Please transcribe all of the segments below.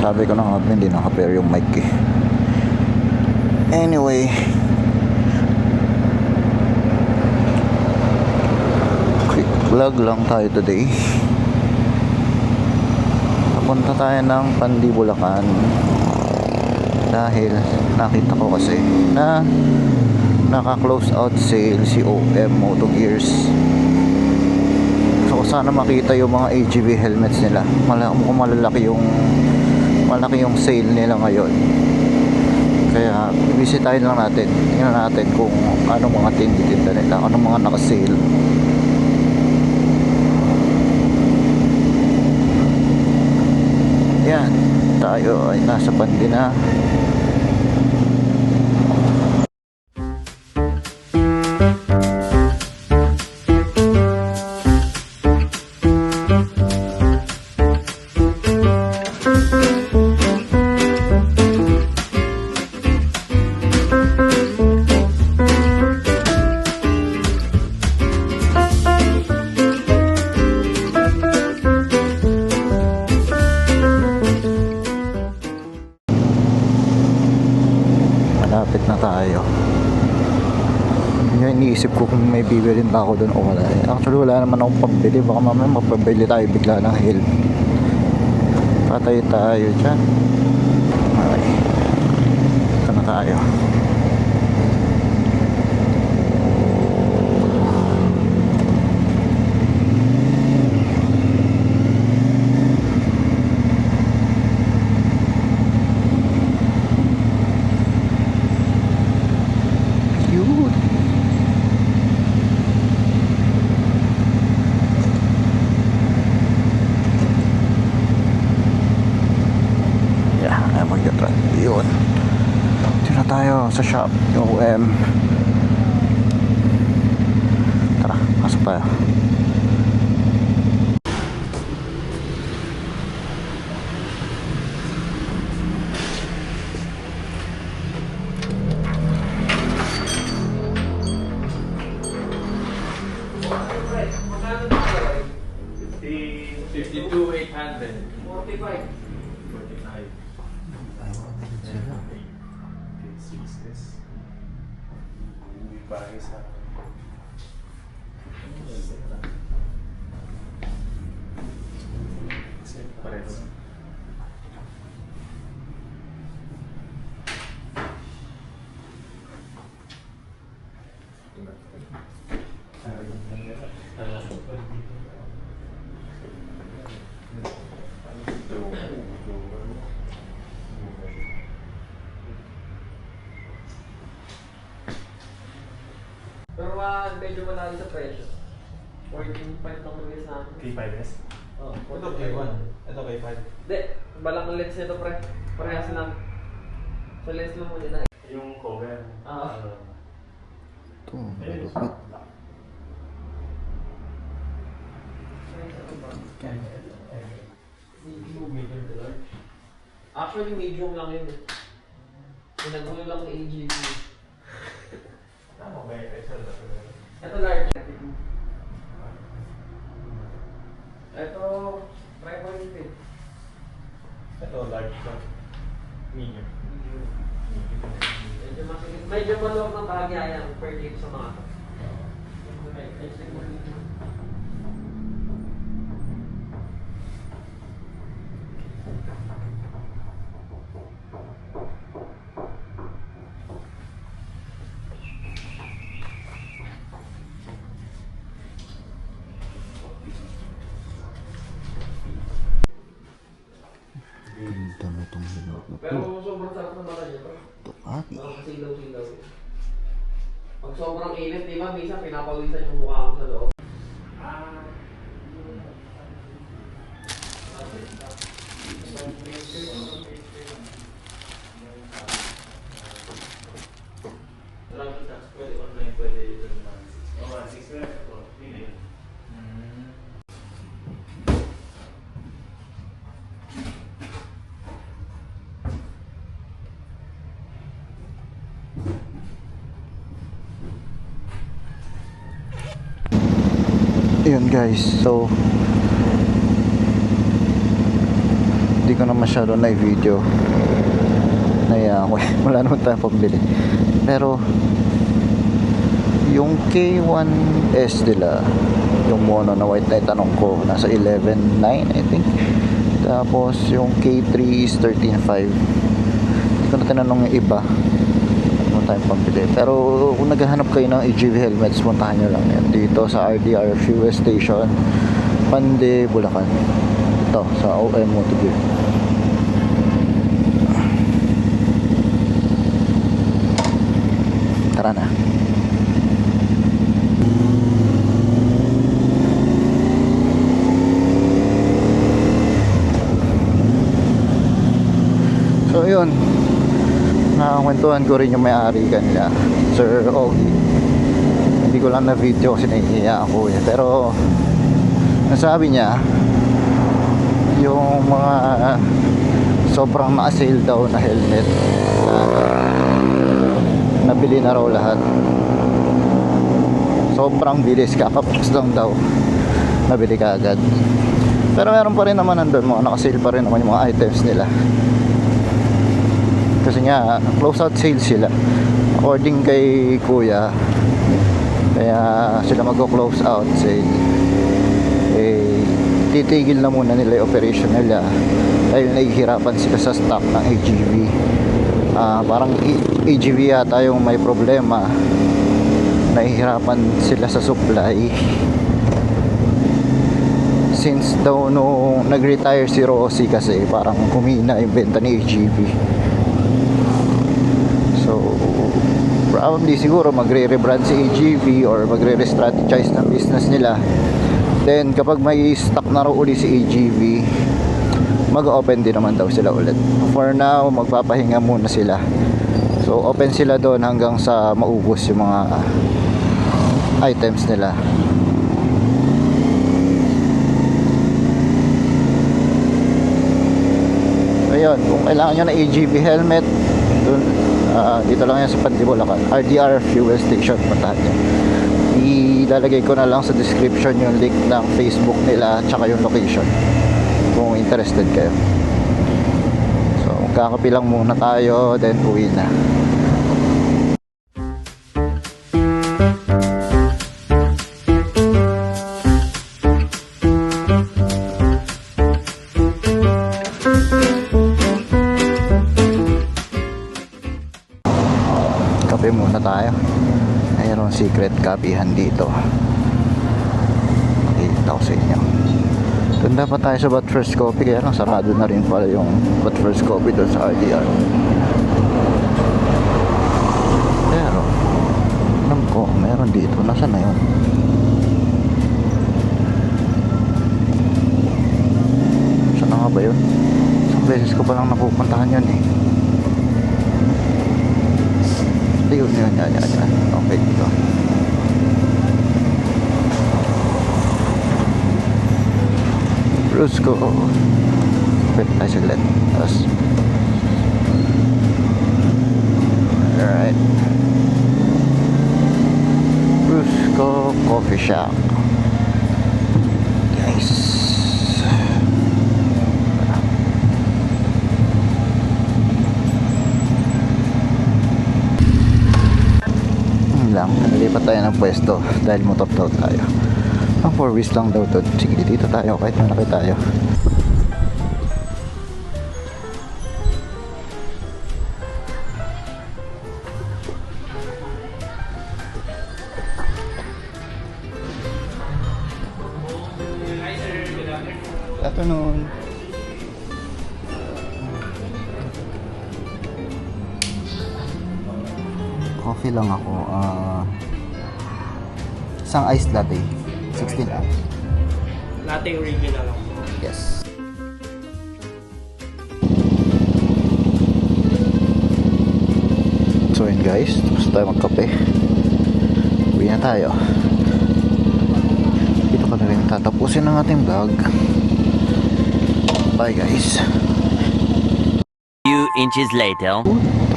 Sabi ko na nga, hindi naka-pair yung mic eh. Anyway, quick vlog lang tayo today. Papunta tayo ng Pandi, Bulacan dahil nakita ko kasi na naka-close out sale si OM Moto Gears. So sana makita yung mga AGV helmets nila. Malaki yung sale nila ngayon. Kaya bisitahin lang natin. Tingnan natin kung ano mga tinda nila, ano mga naka-sale. Yan, tayo ay nasa Pandi na. Malapit na tayo. Yun, iniisip ko kung may bibilin ba ako doon o wala. Actually wala naman akong pambili. Baka mamaya mapabili tayo bigla ng help. Patay tayo dyan. Okay, ito na tayo. Yun, dito na tayo sa shop OM. Tara, pasok tayo. Pero medyo malaki sa presyo. 14.5 lang nagay sa akin. K5S? Oo. Ito K1. Ito K5. Hindi. Balang lens nito pre. Parehas lang. Sa lens lang muna na. Yung cover. Ito, malupit. Medium to large. Actually, medium lang yun eh. Pinagulo lang ng AGV. Tama ba yung isa? Ito large. Ito, 5.8. Ito large pa. Medium. Medyo maluwag ng bahagya yan per date sa mga ito. Ganda na itong hilot na Pero to. sobrang sarap na baka niya. Ducati. Silaw-silaw. Pag sobrang init, di ba? Minsan pinapawisan yung mukha mo sa loob. Pwede online, pwede dito naman. Oo, 6 na ito. Hindi. Ayun guys, so hindi ko na masyado na video. Naya ako wala naman tayong pambili. Pero yung K1S nila, yung mono na white, ay tanong ko nasa 11.9 I think. Tapos yung K3 is 13.5. Hindi ko na tinanong yung iba ano tayong pambili. Pero kung naghahanap kayo ng AGV helmets, puntahan nyo lang yan dito sa RDR Fuel Station, Pande, Bulacan. Ito sa OM Moto Gear. Tara na. So yun, nakakwentuhan ko rin yung may-ari kanila, Sir Ogie. Hindi ko lang na video kasi nahihiya ako eh. Pero nasabi niya yung mga sobrang na-sale daw na helmet na nabili na raw lahat. Sobrang bilis, kakapos lang daw nabili ka agad. Pero meron pa rin naman nandun, mga nakasale pa rin naman yung mga items nila. Kasi nga close out sale sila according kay kuya, kaya sila magko-close out sale. Eh titigil na muna nila yung operation nila dahil nahihirapan sila sa stock ng AGV. Parang AGV yata yung may problema, nahihirapan sila sa supply since daw nung nag-retire si Rossi, kasi parang kumina yung benta ni AGV. So probably siguro magre-rebrand si AGV or magre-restrategize ng business nila. Then kapag may stock na raw uli si AGV, mag-open din naman daw sila ulit. For now, magpapahinga muna sila. So open sila doon hanggang sa maubos yung mga items nila. So yun, kung kailangan nyo na AGV helmet, dun, dito lang yan sa Pande, Bulacan, RDR Fuel Station, puntahan nyo. Ilalagay ko na lang sa description yung link ng Facebook nila at saka yung location kung interested kayo. So kakapi lang muna tayo, then uwi na. Kape muna tayo. Mayroong secret kapihan dito. Makikita ko sa inyo. Doon dapat tayo sa But First Coffee, kaya lang sarado na rin pala yung But First Coffee doon sa RDR. Pero alam ko meron dito. Nasaan na yun? Saan na nga ba yun? Isang beses ko palang napupuntahan yun eh. Yun. Okay, dito. Brusco. Wait, tayo saglit. Tapos alright, Brusco Coffee Shop, guys. Lang, nalipat tayo ng pwesto dahil motor daw tayo. Ang 4 wheels lang daw to. Sige, dito tayo kahit malaki tayo. Hi sir, good afternoon. Good afternoon. Coffee lang ako. Isang iced latte. 16 ounce. Latte original ako. Yes. So yun guys, tapos tayo magkape. Uwi na tayo. Dito ka na rin tatapusin ang ating vlog. Bye guys. Few inches later.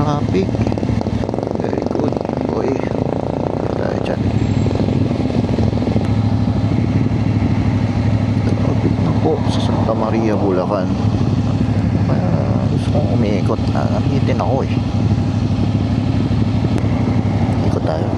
Traffic. Very good. Boy. Tayo dyan. Traffic na po sa Santa Maria, Bulacan. umiikot. Nakitin ako eh. Ikot tayo.